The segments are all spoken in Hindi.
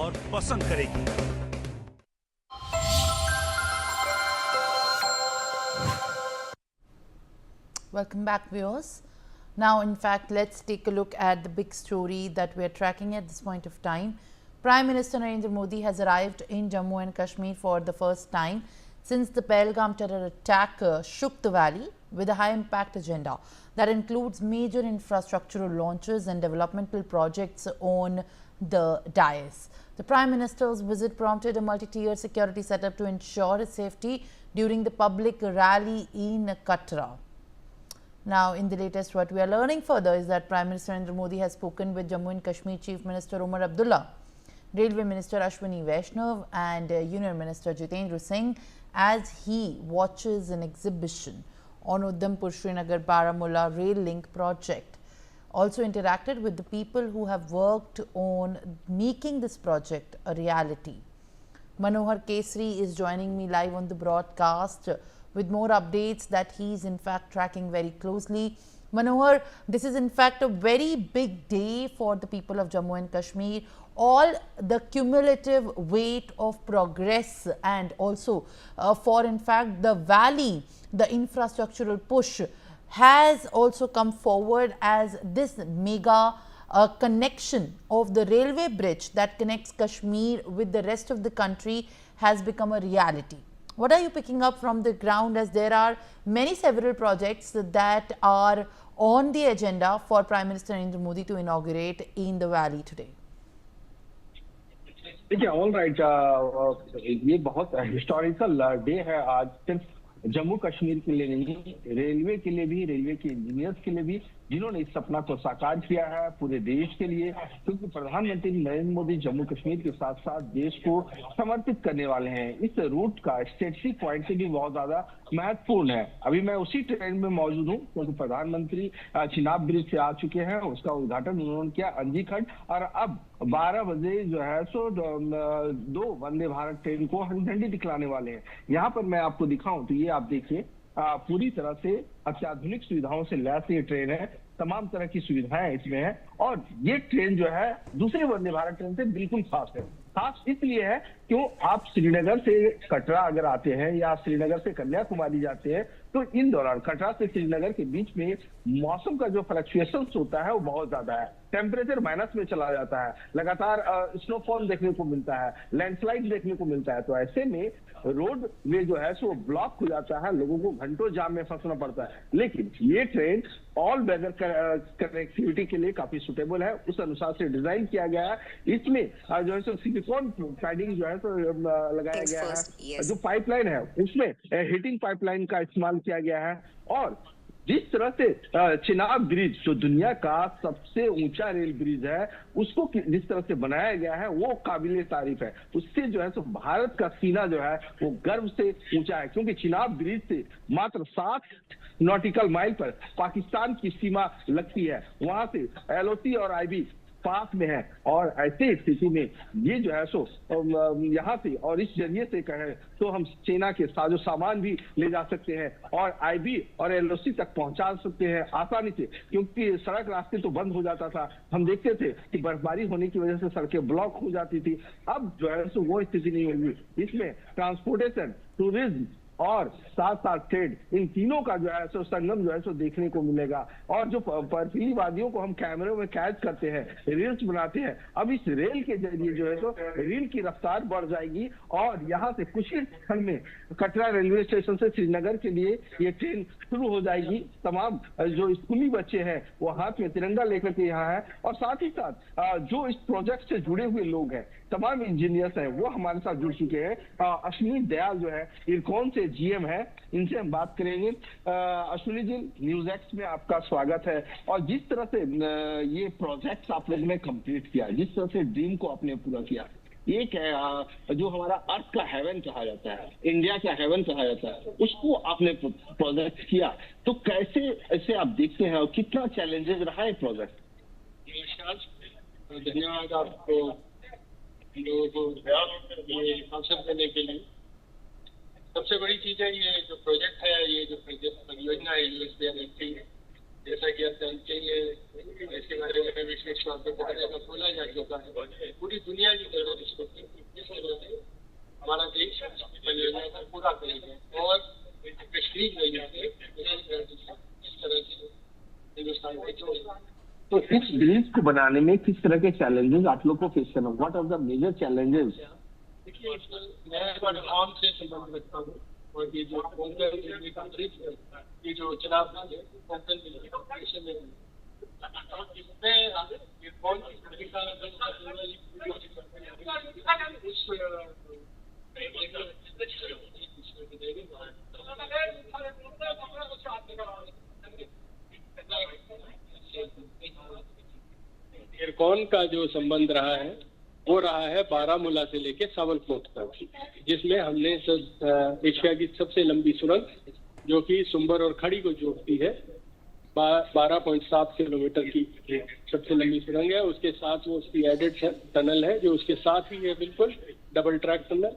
और पसंद करेगी। Welcome back, viewers. Now, in fact, let's take a look at the big story that we are tracking at this point of time. Prime Minister Narendra Modi has arrived in Jammu and Kashmir for the first time since the Pahalgam terror attack shook the valley with a high-impact agenda that includes major infrastructural launches and developmental projects on the dais. The Prime Minister's visit prompted a multi-tier security setup to ensure his safety during the public rally in Katra. Now, in the latest, what we are learning further is that Prime Minister Narendra Modi has spoken with Jammu and Kashmir Chief Minister Omar Abdullah, Railway Minister Ashwini Vaishnav and Union Minister Jitendra Singh as he watches an exhibition on Udhampur Srinagar Baramulla rail link project. Also interacted with the people who have worked on making this project a reality. Manohar Kesri is joining me live on the broadcast with more updates that he is in fact tracking very closely. Manohar, this is in fact a very big day for the people of Jammu and Kashmir. All the cumulative weight of progress and also for in fact the valley, the infrastructural push has also come forward as this mega connection of the railway bridge that connects Kashmir with the rest of the country has become a reality. What are you picking up from the ground, as there are several projects that are on the agenda for Prime Minister Narendra Modi to inaugurate in the valley today? देखिए, ऑल राइट, ये बहुत हिस्टोरिकल डे है आज, सिर्फ जम्मू कश्मीर के लिए नहीं, रेलवे के लिए भी, रेलवे के इंजीनियर्स के लिए भी, जिन्होंने इस सपना को साकार किया है पूरे देश के लिए, क्योंकि प्रधानमंत्री नरेंद्र मोदी जम्मू कश्मीर के साथ साथ देश को समर्पित करने वाले हैं। इस रूट का स्ट्रेटेजिक पॉइंट से भी बहुत ज्यादा महत्वपूर्ण है। अभी मैं उसी ट्रेन में मौजूद हूँ, क्योंकि प्रधानमंत्री चिनाब ब्रिज से आ चुके हैं, उसका उद्घाटन उन्होंने किया, अंजी खंड, और अब 12 बजे जो है सो 2 वंदे भारत ट्रेन को हरी झंडी दिखलाने वाले हैं। यहाँ पर मैं आपको दिखाऊं तो ये आप देखिए, पूरी तरह से अत्याधुनिक सुविधाओं से लैस ये ट्रेन है, तमाम तरह की सुविधाएं इसमें है, और ये ट्रेन जो है दूसरी वंदे भारत ट्रेन से बिल्कुल खास है। खास इसलिए है क्यों, आप श्रीनगर से कटरा अगर आते हैं या श्रीनगर से कन्याकुमारी जाते हैं, तो इन दौरान कटरा से श्रीनगर के बीच में मौसम का जो फ्लक्चुएशन होता है वो बहुत ज्यादा है। टेम्परेचर माइनस में चला जाता है, लगातार स्नोफॉल देखने को मिलता है, लैंडस्लाइड देखने को मिलता है। तो ऐसे में रोड वे जो है सो ब्लॉक हो जाता है, लोगों को घंटों जाम में फंसना पड़ता है। लेकिन ये ट्रेन ऑल वेदर कनेक्टिविटी के लिए काफी सुटेबल है, उस अनुसार से डिजाइन किया गया है। इसमें जो है सो सिलिकॉन पैडिंग जो है तो लगाया गया है, जो पाइपलाइन है उसमें हीटिंग पाइपलाइन का इस्तेमाल किया गया है, और जिस तरह से चिनाब ब्रिज जो दुनिया का सबसे ऊंचा रेल ब्रिज है, उसको जिस तरह से बनाया गया है वो काबिले तारीफ है। उससे जो है सो भारत का सीना जो है वो गर्व से ऊंचा है, क्योंकि चिनाब ब्रिज से मात्र 7 नॉटिकल माइल पर पाकिस्तान की सीमा लगती है, वहां से LOC और IB पास में है। और ऐसे स्थिति में ये जो है सो यहाँ से और इस जरिए से कहें तो हम सेना के साजो सामान भी ले जा सकते हैं और IB और LOC तक पहुंचा सकते हैं आसानी से, क्योंकि सड़क रास्ते तो बंद हो जाता था। हम देखते थे कि बर्फबारी होने की वजह से सड़कें ब्लॉक हो जाती थी। अब जो है सो वो स्थिति नहीं होगी। इसमें ट्रांसपोर्टेशन, टूरिज्म और साथ साथ ट्रेड, इन तीनों का जो है सो संगम जो है सो देखने को मिलेगा। और जो बर्फीली वादियों को हम कैमरे में कैद करते हैं, रील्स बनाते हैं, अब इस रेल के जरिए जो है सो रेल की रफ्तार बढ़ जाएगी, और यहाँ से कुछ ही क्षण में कटरा रेलवे स्टेशन से श्रीनगर के लिए ये ट्रेन शुरू हो जाएगी। तमाम जो स्कूली बच्चे हैं वो हाथ में तिरंगा लेकर के यहाँ है, और साथ ही साथ जो इस प्रोजेक्ट से जुड़े हुए लोग हैं, तमाम इंजीनियर्स हैं, वो हमारे साथ जुड़ चुके हैं। अश्विनी दयाल जो है इरकॉन से GM है, इनसे हम बात करेंगे। अश्विनी जी, न्यूज एक्स में आपका स्वागत है। और जिस तरह से ये प्रोजेक्ट आप लोगों ने कंप्लीट किया, जिस तरह से ड्रीम को आपने पूरा किया, एक जो हमारा अर्थ का हेवन कहा जाता है, इंडिया का हेवन कहा जाता है, उसको आपने प्रोजेक्ट किया, तो कैसे ऐसे आप देखते हैं और कितना चैलेंजेस रहा है प्रोजेक्ट? नमस्कार, धन्यवाद आपको लोगों को ये अवसर देने के लिए। सबसे बड़ी चीज है ये जो प्रोजेक्ट है, ये जो परियोजना है यूएसबीआरएटी, जैसा कि आप जानते हैं इसके बारे में विशेष तौर पर बोला जा चुका है। पूरी दुनिया की नजर इसको जाएगा और कश्मीर वजह से इस तरह से हिंदुस्तान को जोड़ेगा। तो इस ब्रिज को बनाने में किस तरह के चैलेंजेस आप लोग को फेस करना, what are the major challenges? देखिए, मैं आम से संबंध रखता हूँ और ये जो कोंकण रेलवे का ब्रिज है, ये जो चनाब है कोंकण रेलवे कॉर्पोरेशन में, इसमें ये कौन सी कंपनी का एयरकॉन का जो संबंध रहा है वो रहा है बारामूला से लेके सावलकोट तक, जिसमें हमने एशिया की सबसे लंबी सुरंग जो कि सुंबर और खड़ी को जोड़ती है 12.7 किलोमीटर की सबसे लंबी सुरंग है। उसके साथ वो उसकी एडेड टनल है जो उसके साथ ही है, बिल्कुल डबल ट्रैक टनल,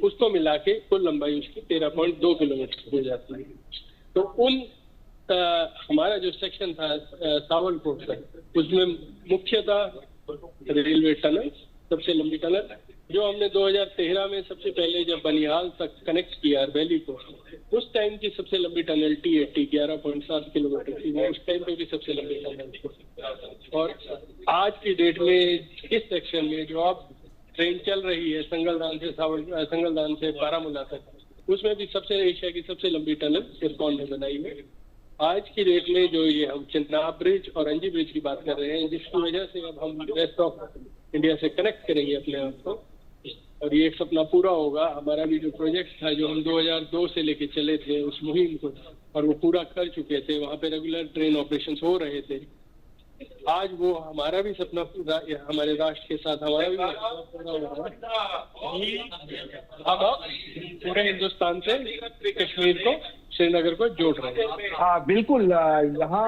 उसको मिला के कुल लंबाई उसकी 13.2 किलोमीटर हो जाती है। तो हमारा जो सेक्शन था सावलकोट का, उसमें मुख्यतः रेलवे टनल, सबसे लंबी टनल जो हमने 2013 में सबसे पहले जब बनिहाल तक कनेक्ट किया वैली को, उस टाइम की सबसे लंबी टनल T80 11.7 किलोमीटर थी, वो उस टाइम पे भी सबसे लंबी टनल थी। और आज की डेट में इस सेक्शन में जो अब ट्रेन चल रही है संगलदान से बारामूला तक, उसमें भी एशिया की सबसे लंबी टनल एयरकॉन ने बनाई है। आज की डेट में जो ये हम चिनाब ब्रिज और अंजी ब्रिज की बात कर रहे हैं, जिसकी वजह से अब हम रेस्ट ऑफ इंडिया से कनेक्ट करेंगे अपने आप को, और ये एक सपना पूरा होगा। हमारा भी जो प्रोजेक्ट था जो हम 2002 से लेके चले थे उस मुहिम को, और वो पूरा कर चुके थे, वहाँ पे रेगुलर ट्रेन ऑपरेशंस हो रहे थे। आज वो हमारा भी सपना पूरा, हमारे राष्ट्र के साथ हमारा भी पूरा हो रहा है। हम पूरे हिंदुस्तान से कश्मीर को, श्रीनगर को जोड़ रहे हैं। हाँ बिल्कुल, यहाँ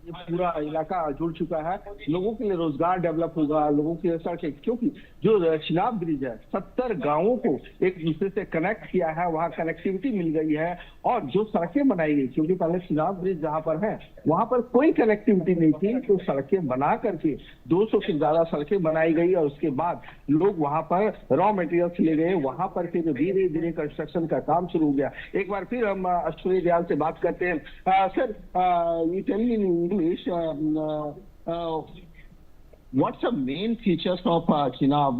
ये पूरा इलाका जुड़ चुका है, लोगों के लिए रोजगार डेवलप होगा, लोगों के लिए सड़कें, क्योंकि जो चिनाब ब्रिज है 70 गांवों को एक दूसरे से कनेक्ट किया है, वहाँ कनेक्टिविटी मिल गई है। और जो सड़कें बनाई गई, क्योंकि पहले चिनाब ब्रिज जहाँ पर है वहां पर कोई कनेक्टिविटी नहीं थी, तो सड़कें बना करके 200 से ज्यादा सड़कें बनाई गई, और उसके बाद लोग वहां पर रॉ मटेरियल्स ले गए, वहां पर फिर धीरे धीरे कंस्ट्रक्शन का काम शुरू हो गया। एक बार फिर हम अश्विनी दयाल से बात करते हैं। Sir, you tell me in English, what's the main features of Chenab?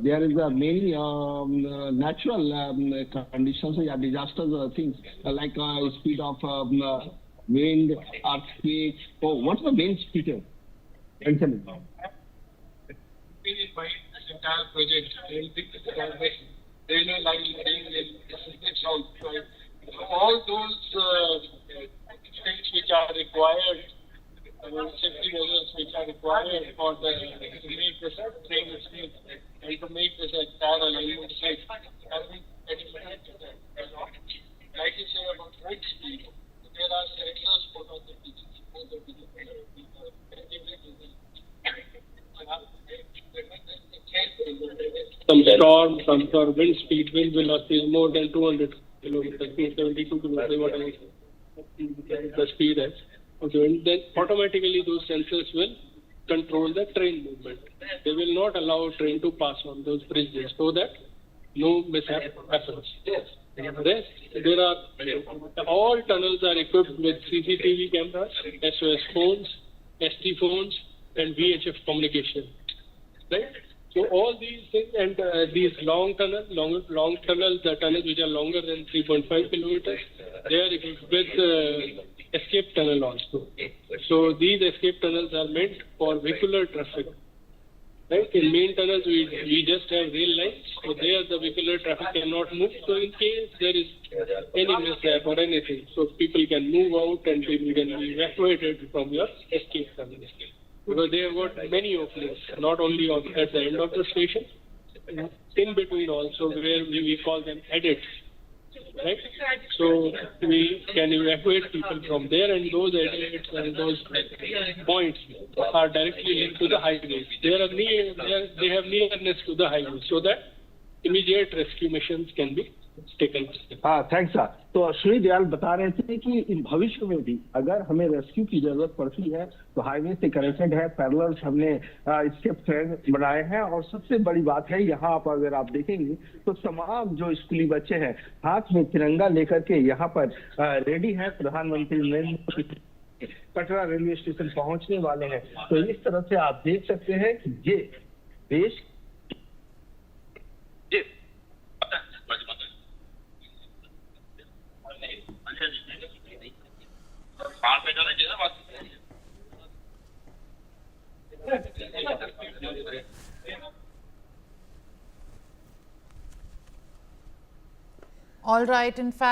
There is a mainly natural conditions or disasters or things like speed of wind, earthquake. Oh, what's the main feature? This entire project, railway line being all those things which are required, safety measures which are required for to make this train safe and to make this entire alignment safe. I think like you say about road speed, there are sensors put on the bridges. Some storm, some sort of wind speed, wind velocity is more than 200 kilometers, 272 kilometers, whatever the speed is. Okay, and then automatically those sensors will control the train movement. They will not allow train to pass on those bridges so that no mishap happens. Rest, there are all tunnels are equipped with CCTV cameras, SOS phones, ST phones, and VHF communication. Right? So all these things, and these long tunnels, the tunnels which are longer than 3.5 kilometers, they are equipped with escape tunnel also. So these escape tunnels are meant for vehicular traffic. Right? In main tunnels, we just have rail lines, so there the vehicular traffic cannot move. So in case there is any mishap or anything, so people can move out and people can be evacuated from your escape tunnel. Because they have got many openings, not only at the end of the station, in between also, where we call them edits. Right? So we can evacuate people from there, and those edits and those points are directly linked to the highways. They have nearness to the highway, so that immediate rescue missions can be हाँ, थैंक्स सर। तो श्री दयाल बता रहे थे कि इन भविष्य में भी अगर हमें रेस्क्यू की जरूरत पड़ती है तो हाईवे से कनेक्टेड है, पैरेलल हमने स्टेप ट्रेन बनाए हैं। और सबसे बड़ी बात है यहाँ पर अगर आप देखेंगे तो तमाम जो स्कूली बच्चे हैं हाथ में तिरंगा लेकर के यहाँ पर रेडी है। प्रधानमंत्री नरेंद्र मोदी कटरा रेलवे स्टेशन पहुंचने वाले हैं। तो इस तरह से आप देख सकते हैं कि ये देश All right, in fact